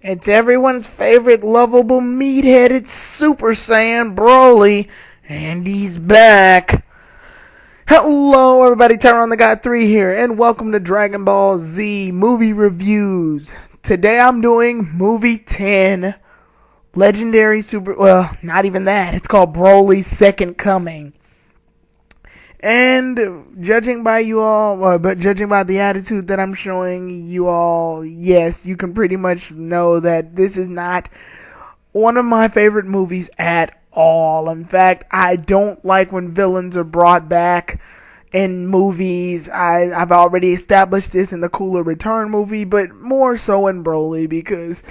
It's everyone's favorite lovable meat-headed Super Saiyan Broly, and he's back. Hello everybody, Tyrone the God 3 here, and welcome to Dragon Ball Z Movie Reviews. Today I'm doing Movie 10, Legendary Super, well, not even that, it's called Broly's Second Coming. And judging by the attitude that I'm showing you all, yes, you can pretty much know that this is not one of my favorite movies at all. In fact, I don't like when villains are brought back in movies. I've already established this in the Cooler Return movie, but more so in Broly because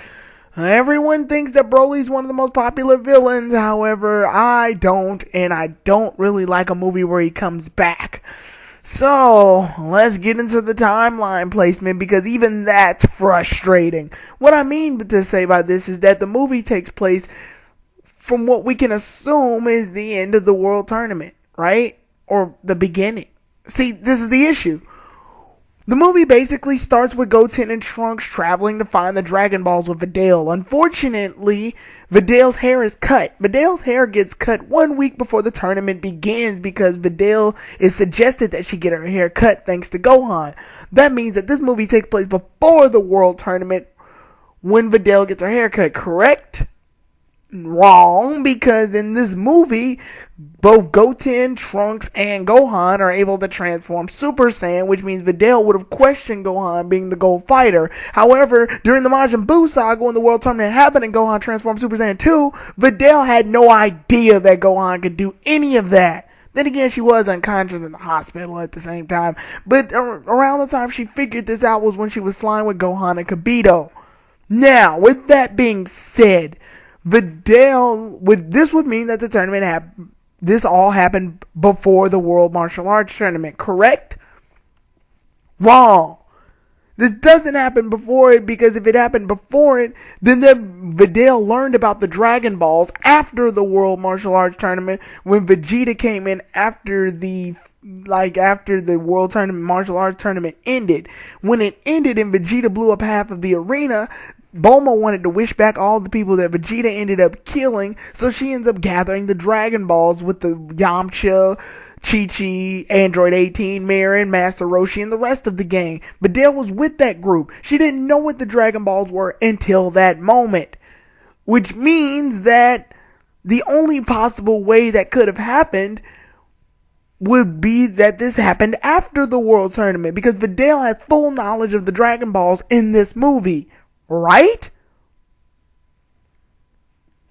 everyone thinks that Broly's one of the most popular villains. However, I don't, and I don't really like a movie where he comes back. So, let's get into the timeline placement, because even that's frustrating. What I mean to say by this is that the movie takes place from what we can assume is the end of the World Tournament, right? Or the beginning. See, this is the issue. The movie basically starts with Goten and Trunks traveling to find the Dragon Balls with Videl. Unfortunately, Videl's hair is cut. Videl's hair gets cut 1 week before the tournament begins because Videl is suggested that she get her hair cut thanks to Gohan. That means that this movie takes place before the World Tournament when Videl gets her hair cut, correct? Wrong, because in this movie, both Goten, Trunks, and Gohan are able to transform Super Saiyan, which means Videl would have questioned Gohan being the gold fighter. However, during the Majin Buu saga, when the World Tournament happened and Gohan transformed Super Saiyan 2, Videl had no idea that Gohan could do any of that. Then again, she was unconscious in the hospital at the same time. But around the time she figured this out was when she was flying with Gohan and Kibito. Now, with that being said, this would mean that the tournament this all happened before the World Martial Arts Tournament, correct? Wrong. This doesn't happen before it, because if it happened before it, then Videl learned about the Dragon Balls after the World Martial Arts Tournament, when Vegeta came in after the World Tournament Martial Arts Tournament ended. When it ended and Vegeta blew up half of the arena, Bulma wanted to wish back all the people that Vegeta ended up killing, so she ends up gathering the Dragon Balls with the Yamcha, Chi-Chi, Android 18, Marin, Master Roshi, and the rest of the gang. Videl was with that group. She didn't know what the Dragon Balls were until that moment. Which means that the only possible way that could have happened would be that this happened after the World Tournament, because Videl has full knowledge of the Dragon Balls in this movie. Right?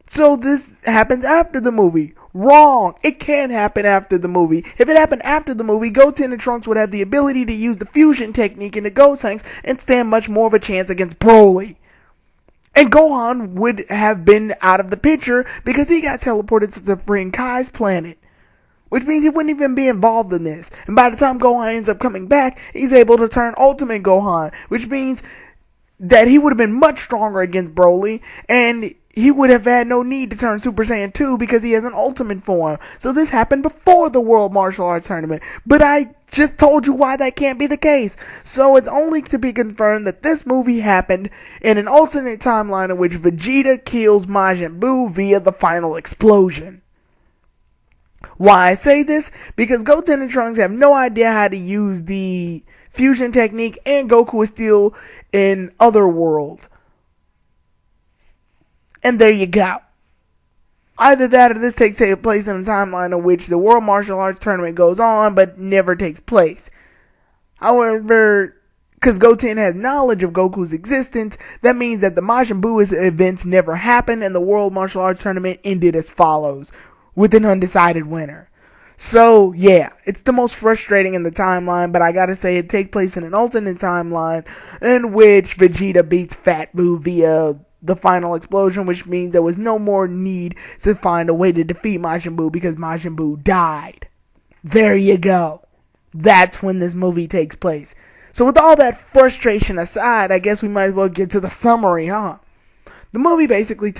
So this happens after the movie. Wrong. It can't happen after the movie. If it happened after the movie, Goten and Trunks would have the ability to use the fusion technique in the Gotenks and stand much more of a chance against Broly. And Gohan would have been out of the picture because he got teleported to Supreme Kai's planet. Which means he wouldn't even be involved in this. And by the time Gohan ends up coming back, he's able to turn Ultimate Gohan. Which means that he would have been much stronger against Broly, and he would have had no need to turn Super Saiyan 2 because he has an ultimate form. So this happened before the World Martial Arts Tournament. But I just told you why that can't be the case. So it's only to be confirmed that this movie happened in an alternate timeline in which Vegeta kills Majin Buu via the final explosion. Why I say this? Because Goten and Trunks have no idea how to use the fusion technique, and Goku is still in Otherworld. And there you go. Either that or this takes place in a timeline in which the World Martial Arts Tournament goes on but never takes place. However, because Goten has knowledge of Goku's existence, that means that the Majin Buu events never happened and the World Martial Arts Tournament ended as follows, with an undecided winner. So, yeah, it's the most frustrating in the timeline, but I gotta say it takes place in an alternate timeline in which Vegeta beats Fat Buu via the final explosion, which means there was no more need to find a way to defeat Majin Buu because Majin Buu died. There you go. That's when this movie takes place. So with all that frustration aside, I guess we might as well get to the summary, huh? The movie basically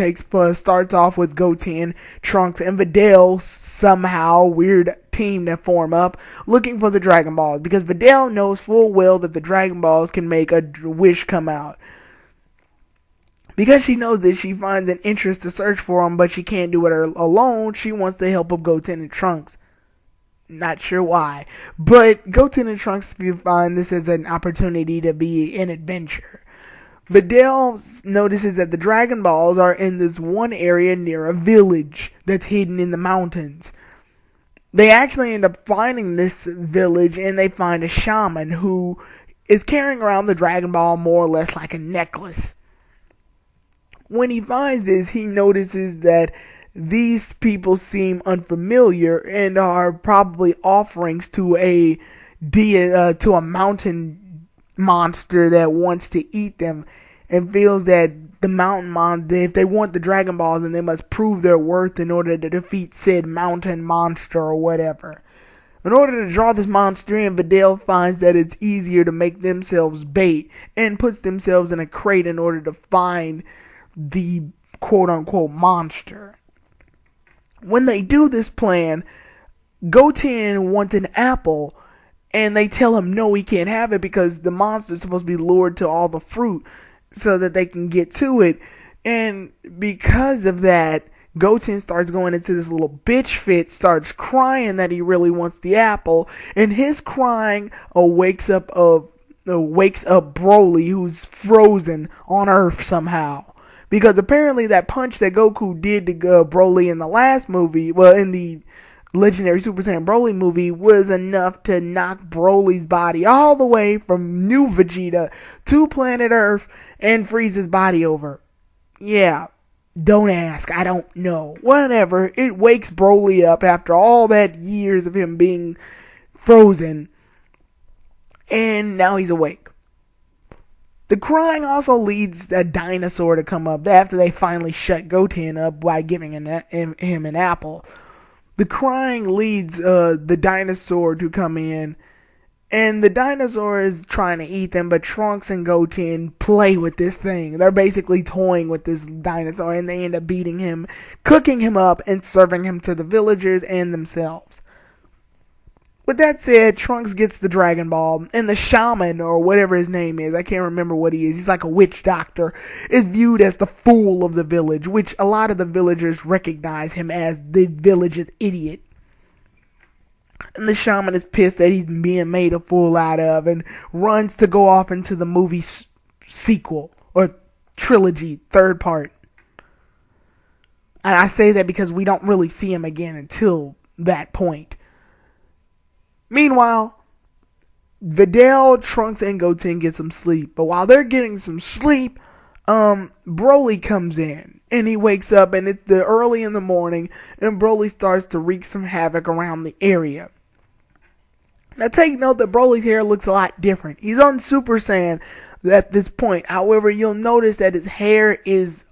starts off with Goten, Trunks, and Videl somehow weird team that form up looking for the Dragon Balls, because Videl knows full well that the Dragon Balls can make a wish come out. Because she knows that she finds an interest to search for him, but she can't do it alone, she wants the help of Goten and Trunks. Not sure why. But Goten and Trunks find this as an opportunity to be an adventure. Videl notices that the Dragon Balls are in this one area near a village that's hidden in the mountains. They actually end up finding this village, and they find a shaman who is carrying around the Dragon Ball more or less like a necklace. When he finds this, he notices that these people seem unfamiliar and are probably offerings to a mountain monster that wants to eat them, and feels that the mountain monster, if they want the Dragon Ball, then they must prove their worth in order to defeat said mountain monster or whatever. In order to draw this monster in, Videl finds that it's easier to make themselves bait and puts themselves in a crate in order to find the quote-unquote monster. When they do this plan, Goten wants an apple, and they tell him no, he can't have it because the monster is supposed to be lured to all the fruit so that they can get to it. And because of that, Goten starts going into this little bitch fit, starts crying that he really wants the apple, and his crying wakes up Broly, who's frozen on Earth somehow. Because apparently that punch that Goku did to Broly in the last movie, well, in the Legendary Super Saiyan Broly movie, was enough to knock Broly's body all the way from New Vegeta to planet Earth and freeze his body over. Yeah, don't ask, I don't know. Whatever, it wakes Broly up after all that years of him being frozen, and now he's awake. The crying also leads a dinosaur to come up after they finally shut Goten up by giving him an apple. The crying leads the dinosaur to come in, and the dinosaur is trying to eat them, but Trunks and Goten play with this thing. They're basically toying with this dinosaur, and they end up beating him, cooking him up, and serving him to the villagers and themselves. With that said, Trunks gets the Dragon Ball, and the shaman, or whatever his name is, I can't remember what he is, he's like a witch doctor, is viewed as the fool of the village, which a lot of the villagers recognize him as the village's idiot. And the shaman is pissed that he's being made a fool out of, and runs to go off into the movie sequel, or trilogy, third part. And I say that because we don't really see him again until that point. Meanwhile, Videl, Trunks, and Goten get some sleep. But while they're getting some sleep, Broly comes in. And he wakes up, and it's early in the morning, and Broly starts to wreak some havoc around the area. Now take note that Broly's hair looks a lot different. He's on Super Saiyan at this point. However, you'll notice that his hair is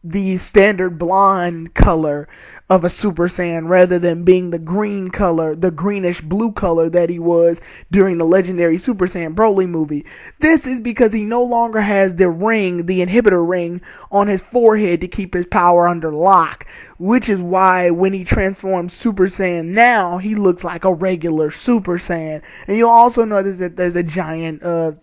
the standard blonde color of a Super Saiyan, rather than being the green color, the greenish blue color that he was during the Legendary Super Saiyan Broly movie. This is because he no longer has the ring, the inhibitor ring, on his forehead to keep his power under lock, which is why when he transforms Super Saiyan now, he looks like a regular Super Saiyan. And you'll also notice that there's a giant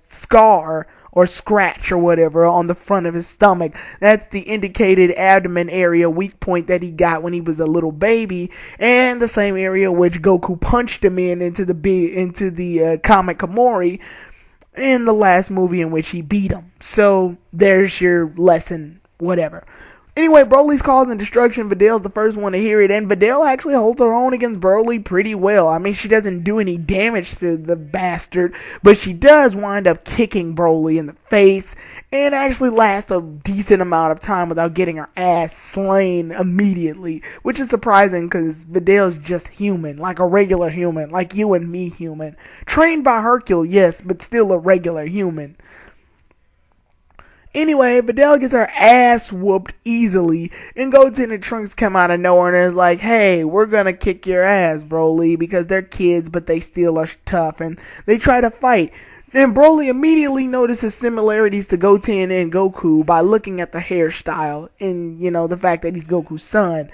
scar or scratch or whatever on the front of his stomach. That's the indicated abdomen area weak point that he got when he was a little baby, and the same area which Goku punched him into the comic Kamori in the last movie in which he beat him. So there's your lesson, whatever. Anyway, Broly's causing destruction. Videl's the first one to hear it, and Videl actually holds her own against Broly pretty well. I mean, she doesn't do any damage to the bastard, but she does wind up kicking Broly in the face, and actually lasts a decent amount of time without getting her ass slain immediately, which is surprising because Videl's just human, like a regular human, like you and me human. Trained by Hercule, yes, but still a regular human. Anyway, Videl gets her ass whooped easily, and Goten and Trunks come out of nowhere and is like, hey, we're gonna kick your ass, Broly, because they're kids, but they still are tough, and they try to fight. Then Broly immediately notices similarities to Goten and Goku by looking at the hairstyle and, the fact that he's Goku's son.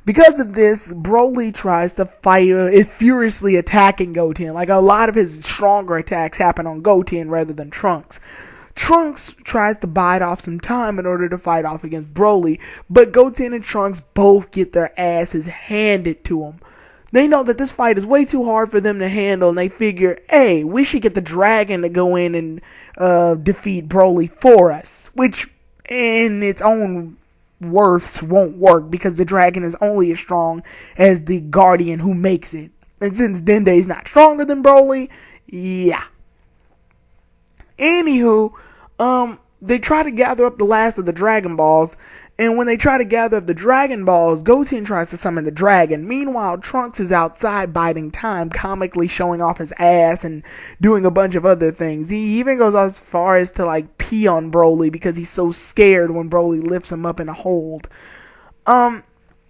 Because of this, Broly tries to fight, is furiously attacking Goten. Like, a lot of his stronger attacks happen on Goten rather than Trunks. Trunks tries to bide off some time in order to fight off against Broly, but Goten and Trunks both get their asses handed to them. They know that this fight is way too hard for them to handle, and they figure, hey, we should get the dragon to go in and defeat Broly for us, which in its own worths won't work because the dragon is only as strong as the guardian who makes it. And since Dende is not stronger than Broly, yeah. Anywho, they try to gather up the last of the Dragon Balls, and when they try to gather up the Dragon Balls, Goten tries to summon the dragon. Meanwhile, Trunks is outside biding time, comically showing off his ass and doing a bunch of other things. He even goes as far as to pee on Broly because he's so scared when Broly lifts him up in a hold.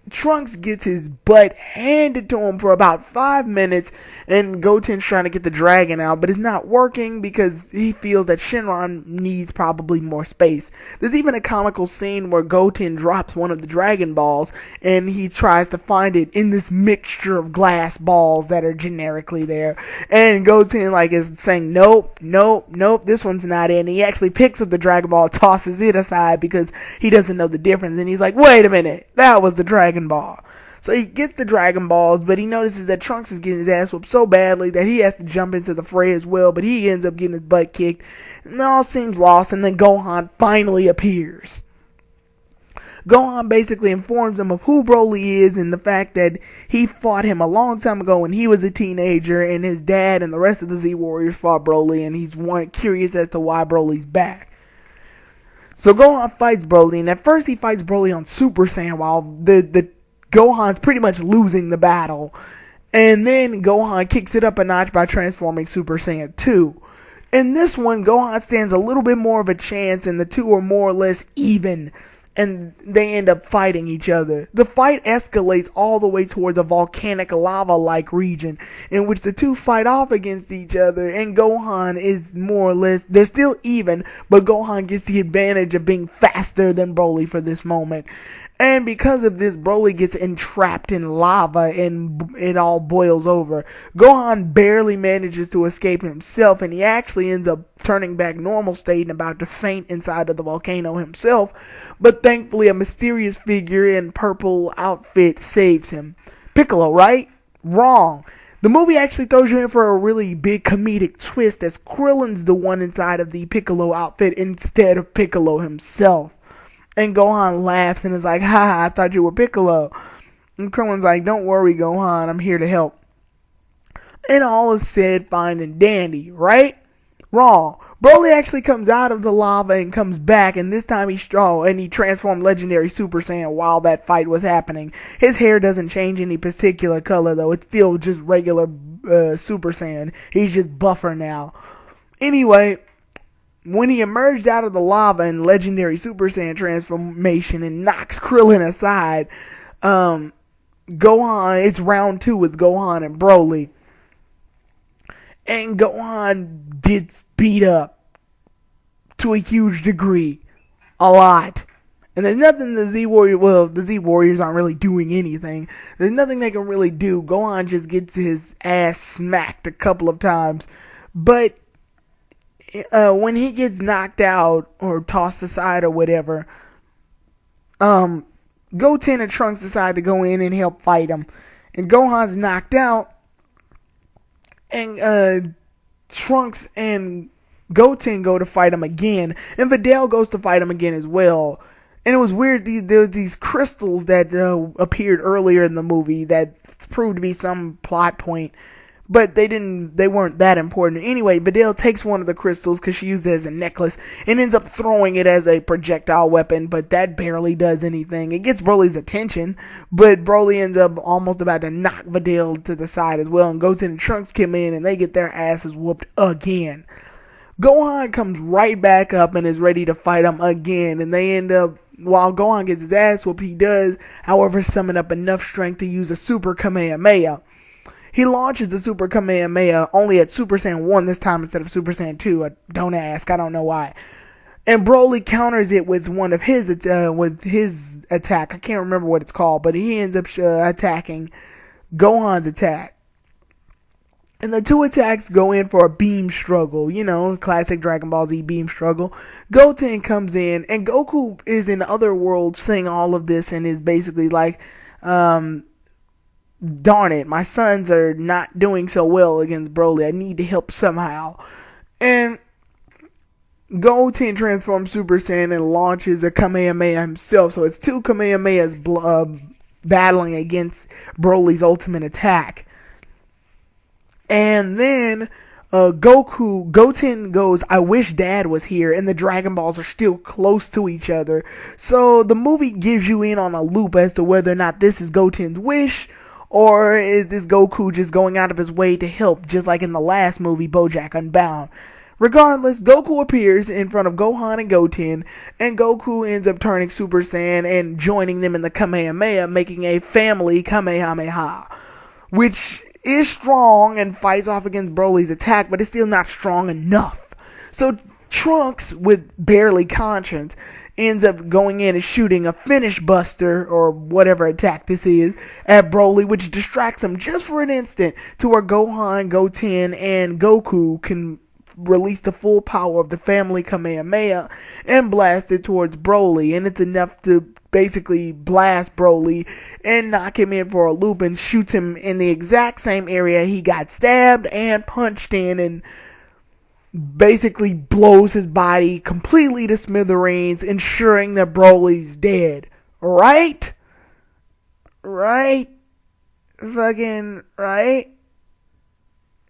Trunks gets his butt handed to him for about 5 minutes, and Goten's trying to get the dragon out, but it's not working because he feels that Shenron needs probably more space. There's even a comical scene where Goten drops one of the Dragon Balls, and he tries to find it in this mixture of glass balls that are generically there, and Goten is saying, nope, this one's not in. He actually picks up the Dragon Ball, tosses it aside because he doesn't know the difference, and he's like, wait a minute, that was the Dragon Ball. So he gets the Dragon Balls, but he notices that Trunks is getting his ass whooped so badly that he has to jump into the fray as well, but he ends up getting his butt kicked, and it all seems lost, and then Gohan finally appears. Gohan basically informs them of who Broly is and the fact that he fought him a long time ago when he was a teenager, and his dad and the rest of the Z Warriors fought Broly, and he's curious as to why Broly's back. So Gohan fights Broly, and at first he fights Broly on Super Saiyan while the Gohan's pretty much losing the battle. And then Gohan kicks it up a notch by transforming Super Saiyan 2. In this one, Gohan stands a little bit more of a chance, and the two are more or less even, and they end up fighting each other. The fight escalates all the way towards a volcanic lava-like region in which the two fight off against each other, and Gohan is more or less, they're still even, but Gohan gets the advantage of being faster than Broly for this moment. And because of this, Broly gets entrapped in lava and it all boils over. Gohan barely manages to escape himself, and he actually ends up turning back normal state and about to faint inside of the volcano himself. But thankfully, a mysterious figure in purple outfit saves him. Piccolo, right? Wrong. The movie actually throws you in for a really big comedic twist as Krillin's the one inside of the Piccolo outfit instead of Piccolo himself. And Gohan laughs and is like, ha, I thought you were Piccolo. And Krillin's like, don't worry, Gohan, I'm here to help. And all is said, fine and dandy, right? Wrong. Broly actually comes out of the lava and comes back, and this time he's strong, and he transformed Legendary Super Saiyan while that fight was happening. His hair doesn't change any particular color, though. It's still just regular Super Saiyan. He's just buffer now. Anyway, when he emerged out of the lava in Legendary Super Saiyan transformation and knocks Krillin aside, Gohan, it's round 2 with Gohan and Broly. And Gohan gets beat up to a huge degree. A lot. And there's nothing the Z Warriors aren't really doing anything. There's nothing they can really do. Gohan just gets his ass smacked a couple of times. But when he gets knocked out or tossed aside or whatever, Goten and Trunks decide to go in and help fight him. And Gohan's knocked out, and Trunks and Goten go to fight him again, and Videl goes to fight him again as well. And it was weird, there were these crystals that appeared earlier in the movie that proved to be some plot point, but they weren't that important. Anyway, Videl takes one of the crystals because she used it as a necklace and ends up throwing it as a projectile weapon, but that barely does anything. It gets Broly's attention, but Broly ends up almost about to knock Videl to the side as well, and Goten and Trunks come in and they get their asses whooped again. Gohan comes right back up and is ready to fight him again, and they end up, while Gohan gets his ass whooped, he does, however, summon up enough strength to use a Super Kamehameha. He launches the Super Kamehameha only at Super Saiyan 1 this time instead of Super Saiyan 2. Don't ask, I don't know why. And Broly counters it with one of his attack. I can't remember what it's called, but he ends up attacking Gohan's attack. And the two attacks go in for a beam struggle, classic Dragon Ball Z beam struggle. Goten comes in, and Goku is in the other world seeing all of this and is basically like, darn it, my sons are not doing so well against Broly. I need to help somehow. And Goten transforms Super Saiyan and launches a Kamehameha himself. So it's two Kamehamehas battling against Broly's ultimate attack. And then Goten goes, I wish Dad was here, and the Dragon Balls are still close to each other. So the movie gives you in on a loop as to whether or not this is Goten's wish, or is this Goku just going out of his way to help, just like in the last movie, BoJack Unbound. Regardless, Goku appears in front of Gohan and Goten, and Goku ends up turning Super Saiyan and joining them in the Kamehameha, making a family Kamehameha, which is strong and fights off against Broly's attack, but it's still not strong enough. So Trunks, with barely conscience, ends up going in and shooting a finish buster, or whatever attack this is, at Broly, which distracts him just for an instant to where Gohan, Goten, and Goku can release the full power of the family Kamehameha and blast it towards Broly, and it's enough to basically blast Broly and knock him in for a loop and shoots him in the exact same area he got stabbed and punched in, and basically blows his body completely to smithereens, ensuring that Broly's dead. Right? Fucking right?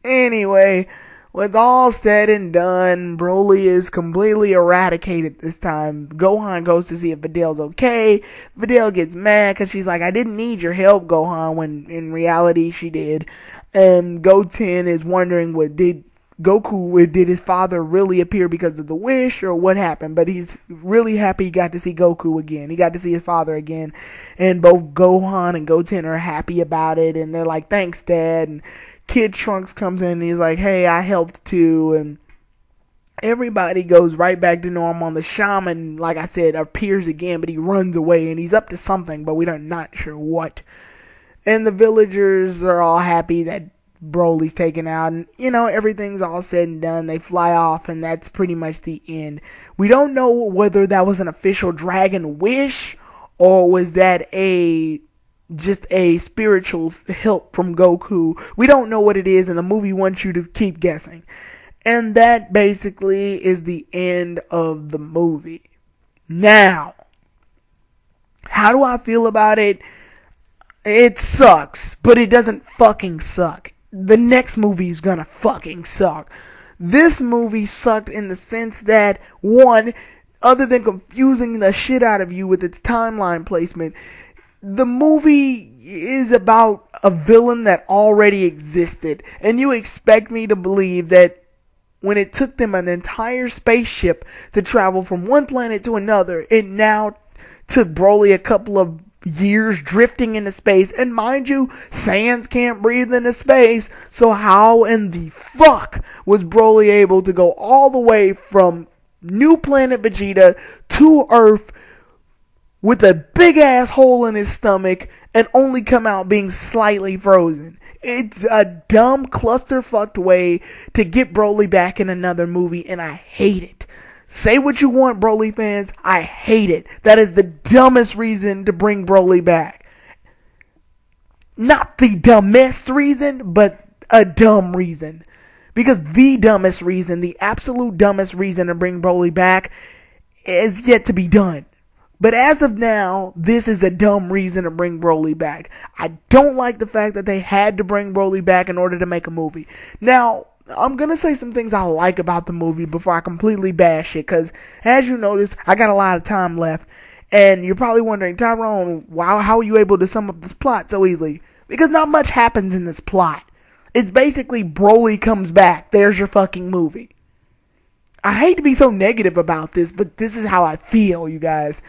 Anyway, with all said and done, Broly is completely eradicated this time. Gohan goes to see if Vidal's okay. Vidal gets mad because she's like, I didn't need your help, Gohan, when in reality she did. And Goten is wondering, did his father really appear because of the wish, or what happened? But he's really happy he got to see Goku again. He got to see his father again. And both Gohan and Goten are happy about it. And they're like, thanks, Dad. And Kid Trunks comes in and he's like, hey, I helped too. And everybody goes right back to normal. The shaman, like I said, appears again, but he runs away and he's up to something, but we're not sure what. And the villagers are all happy that Broly's taken out, and everything's all said and done. They fly off, and that's pretty much the end. We don't know whether that was an official dragon wish, or was that just a spiritual help from Goku. We don't know what it is, and the movie wants you to keep guessing. And that basically is the end of the movie. Now, how do I feel about it? It sucks, but it doesn't fucking suck. The next movie is gonna fucking suck. This movie sucked in the sense that, one, other than confusing the shit out of you with its timeline placement, the movie is about a villain that already existed. And you expect me to believe that when it took them an entire spaceship to travel from one planet to another, it now took Broly a couple of years drifting into space. And mind you, Saiyans can't breathe into space. So how in the fuck was Broly able to go all the way from New Planet Vegeta to Earth with a big ass hole in his stomach and only come out being slightly frozen? It's a dumb clusterfucked way to get Broly back in another movie, and I hate it. Say what you want, Broly fans, I hate it. That is the dumbest reason to bring Broly back. Not the dumbest reason, but a dumb reason. Because the dumbest reason, the absolute dumbest reason to bring Broly back is yet to be done. But as of now, this is a dumb reason to bring Broly back. I don't like the fact that they had to bring Broly back in order to make a movie. Now, I'm going to say some things I like about the movie before I completely bash it. Because, as you notice, I got a lot of time left. And you're probably wondering, Tyrone, how are you able to sum up this plot so easily? Because not much happens in this plot. It's basically Broly comes back. There's your fucking movie. I hate to be so negative about this, but this is how I feel, you guys.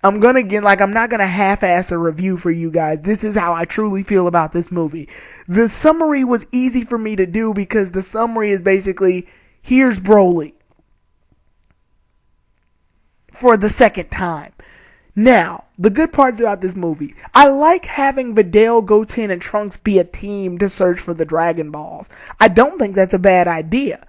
I'm not gonna half-ass a review for you guys. This is how I truly feel about this movie. The summary was easy for me to do because the summary is basically, here's Broly for the second time. Now, the good parts about this movie. I like having Videl, Goten, and Trunks be a team to search for the Dragon Balls. I don't think that's a bad idea.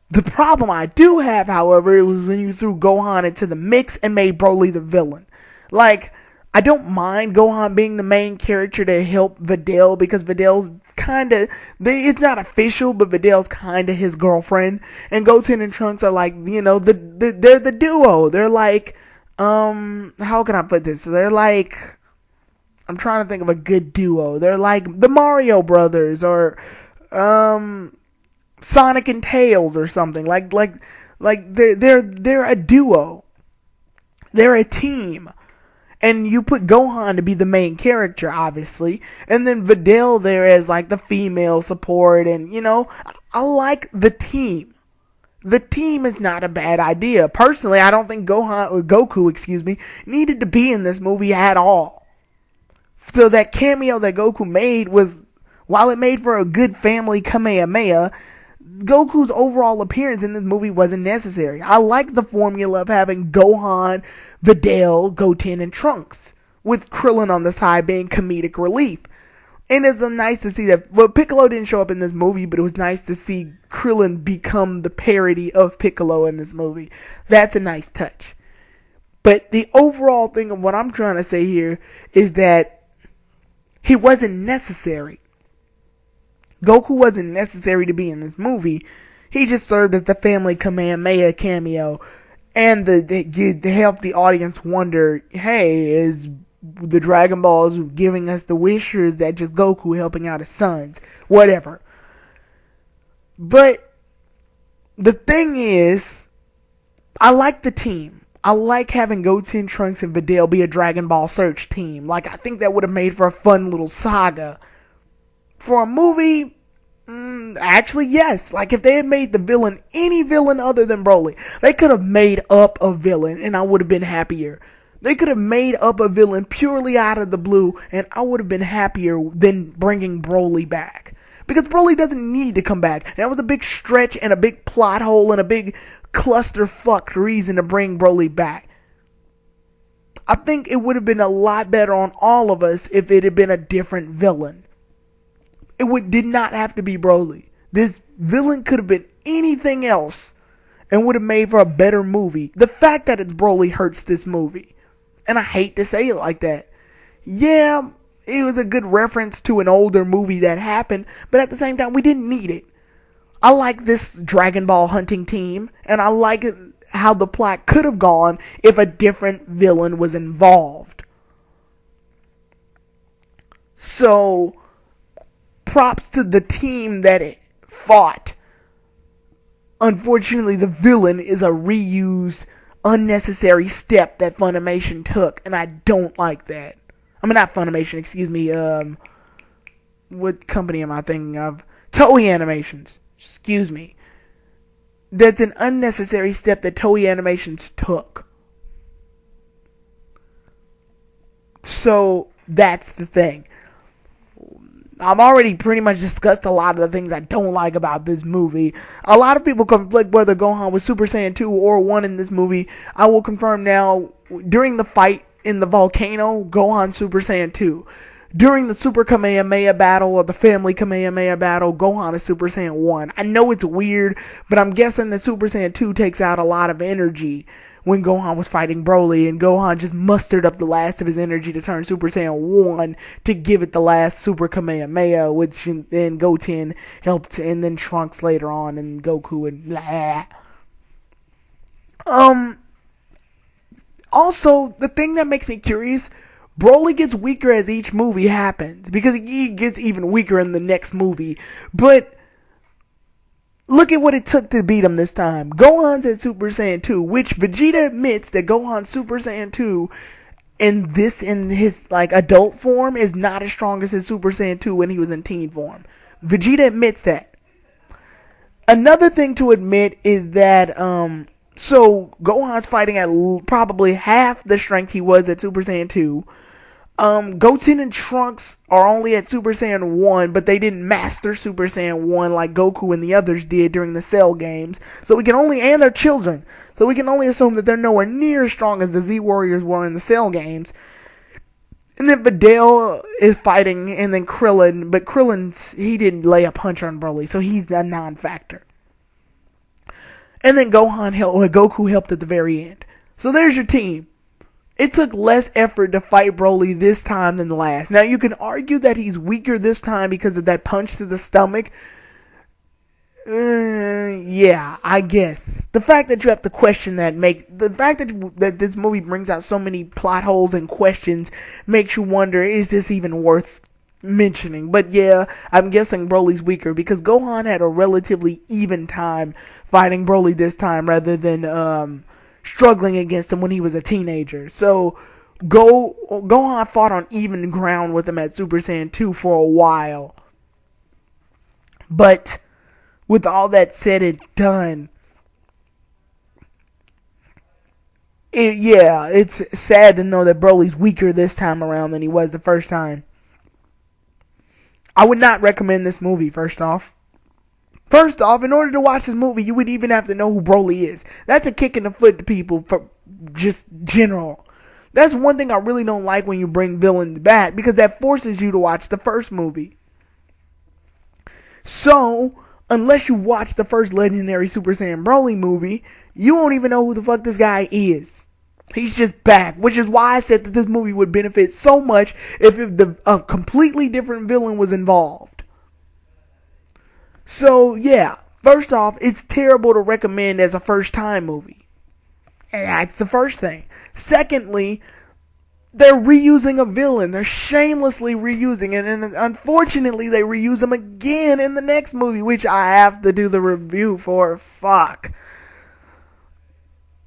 The problem I do have, however, it was when you threw Gohan into the mix and made Broly the villain. Like, I don't mind Gohan being the main character to help Videl because Videl's kinda, it's not official, but Videl's kinda his girlfriend. And Goten and Trunks are like, they're the duo. They're like, how can I put this? They're like, I'm trying to think of a good duo. They're like the Mario Brothers or, Sonic and Tails or something. Like they're a duo. They're a team. And you put Gohan to be the main character, obviously. And then Videl there as like the female support. And, I like the team. The team is not a bad idea. Personally, I don't think Goku, needed to be in this movie at all. So that cameo that Goku made was, while it made for a good family Kamehameha, Goku's overall appearance in this movie wasn't necessary. I like the formula of having Gohan, Videl, Goten, and Trunks, with Krillin on the side being comedic relief. And it's nice to see that, well, Piccolo didn't show up in this movie, but it was nice to see Krillin become the parody of Piccolo in this movie. That's a nice touch. But the overall thing of what I'm trying to say here is that he wasn't necessary. Goku wasn't necessary to be in this movie. He just served as the family Kamehameha cameo and to help the audience wonder, hey, is the Dragon Balls giving us the wish, or is that just Goku helping out his sons? Whatever. But the thing is, I like the team. I like having Goten, Trunks, and Videl be a Dragon Ball search team. Like, I think that would have made for a fun little saga. For a movie, actually, yes. Like, if they had made the villain any villain other than Broly, they could have made up a villain, and I would have been happier. They could have made up a villain purely out of the blue, and I would have been happier than bringing Broly back. Because Broly doesn't need to come back. That was a big stretch and a big plot hole and a big clusterfuck reason to bring Broly back. I think it would have been a lot better on all of us if it had been a different villain. It did not have to be Broly. This villain could have been anything else and would have made for a better movie. The fact that it's Broly hurts this movie. And I hate to say it like that. Yeah, it was a good reference to an older movie that happened, but at the same time, we didn't need it. I like this Dragon Ball hunting team, and I like how the plot could have gone if a different villain was involved. So, props to the team that it fought. Unfortunately, the villain is a reused, unnecessary step that Funimation took, and I don't like that. I mean, not Funimation, excuse me, what company am I thinking of? Toei Animations, excuse me. That's an unnecessary step that Toei Animations took. So, that's the thing. I've already pretty much discussed a lot of the things I don't like about this movie. A lot of people conflict whether Gohan was Super Saiyan 2 or 1 in this movie. I will confirm now, during the fight in the volcano, Gohan Super Saiyan 2. During the Super Kamehameha battle or the Family Kamehameha battle, Gohan is Super Saiyan 1. I know it's weird, but I'm guessing that Super Saiyan 2 takes out a lot of energy when Gohan was fighting Broly, and Gohan just mustered up the last of his energy to turn Super Saiyan 1 to give it the last Super Kamehameha, which then Goten helped, and then Trunks later on, and Goku, and blah. Also, the thing that makes me curious, Broly gets weaker as each movie happens, because he gets even weaker in the next movie, but look at what it took to beat him this time. Gohan's at Super Saiyan 2, which Vegeta admits that Gohan Super Saiyan 2 in his like adult form is not as strong as his Super Saiyan 2 when he was in teen form. Vegeta admits that. Another thing to admit is that so Gohan's fighting at probably half the strength he was at Super Saiyan 2. Goten and Trunks are only at Super Saiyan 1, but they didn't master Super Saiyan 1 like Goku and the others did during the Cell games. So we can only, and their children. So we can only assume that they're nowhere near as strong as the Z Warriors were in the Cell games. And then Videl is fighting, and then Krillin, but he didn't lay a punch on Broly, so he's a non-factor. And then Goku helped at the very end. So there's your team. It took less effort to fight Broly this time than the last. Now you can argue that he's weaker this time because of that punch to the stomach. Yeah, I guess. The fact that you have to question that the fact that this movie brings out so many plot holes and questions makes you wonder, is this even worth mentioning? But yeah, I'm guessing Broly's weaker because Gohan had a relatively even time fighting Broly this time rather than struggling against him when he was a teenager. So Gohan fought on even ground with him at Super Saiyan 2 for a while. But with all that said and done, it's sad to know that Broly's weaker this time around than he was the first time. I would not recommend this movie, first off. First off, in order to watch this movie, you would even have to know who Broly is. That's a kick in the foot to people for just general. That's one thing I really don't like when you bring villains back, because that forces you to watch the first movie. So, unless you watch the first legendary Super Saiyan Broly movie, you won't even know who the fuck this guy is. He's just back, which is why I said that this movie would benefit so much if a completely different villain was involved. So, yeah, first off, it's terrible to recommend as a first-time movie. And that's the first thing. Secondly, they're reusing a villain. They're shamelessly reusing it. And unfortunately, they reuse him again in the next movie, which I have to do the review for. Fuck.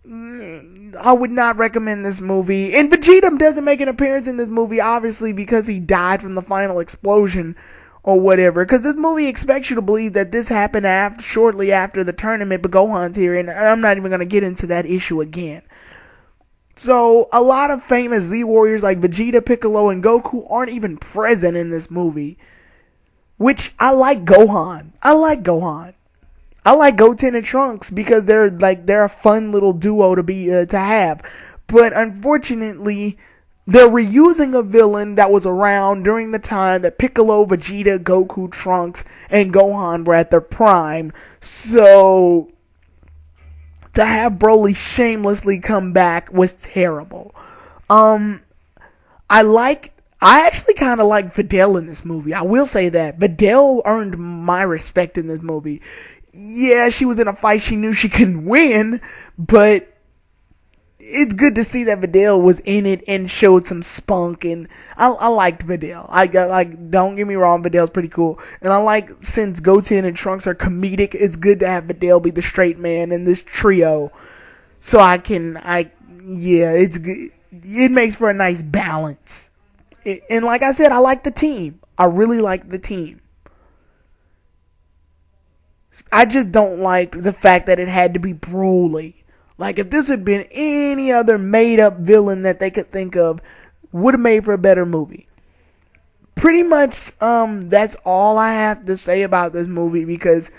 I would not recommend this movie. And Vegeta doesn't make an appearance in this movie, obviously, because he died from the final explosion or whatever. Because this movie expects you to believe that this happened shortly after the tournament, but Gohan's here, and I'm not even going to get into that issue again. So, a lot of famous Z Warriors like Vegeta, Piccolo, and Goku aren't even present in this movie. Which, I like Gohan. I like Goten and Trunks because they're a fun little duo to have. But unfortunately, they're reusing a villain that was around during the time that Piccolo, Vegeta, Goku, Trunks, and Gohan were at their prime. So, to have Broly shamelessly come back was terrible. I actually kind of like Videl in this movie. I will say that. Videl earned my respect in this movie. Yeah, she was in a fight she knew she couldn't win, but it's good to see that Videl was in it and showed some spunk, and I liked Videl. Don't get me wrong, Videl's pretty cool. And I like, since Goten and Trunks are comedic, it's good to have Videl be the straight man in this trio. So it's good. It makes for a nice balance. And like I said, I like the team. I really like the team. I just don't like the fact that it had to be Broly. Like, if this had been any other made-up villain that they could think of, would have made for a better movie. Pretty much, that's all I have to say about this movie, because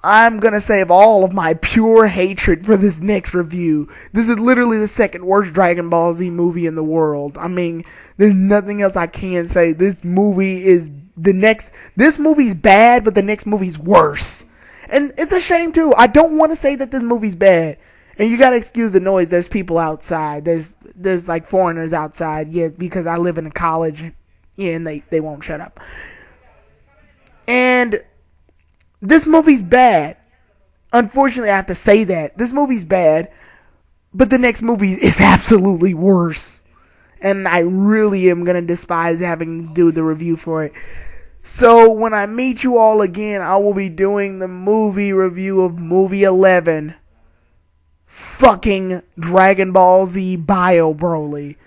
I'm going to save all of my pure hatred for this next review. This is literally the second worst Dragon Ball Z movie in the world. I mean, there's nothing else I can say. This movie's bad, but the next movie's worse. And it's a shame, too. I don't want to say that this movie's bad. And you gotta excuse the noise. There's people outside. There's like foreigners outside. Yeah, because I live in a college. Yeah, and they won't shut up. And this movie's bad. Unfortunately, I have to say that. This movie's bad. But the next movie is absolutely worse. And I really am gonna despise having to do the review for it. So, when I meet you all again, I will be doing the movie review of movie 11. Fucking Dragon Ball Z Bio Broly.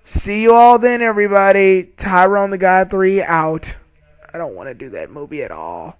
See you all then, everybody. Tyrone the God 3 out. I don't want to do that movie at all.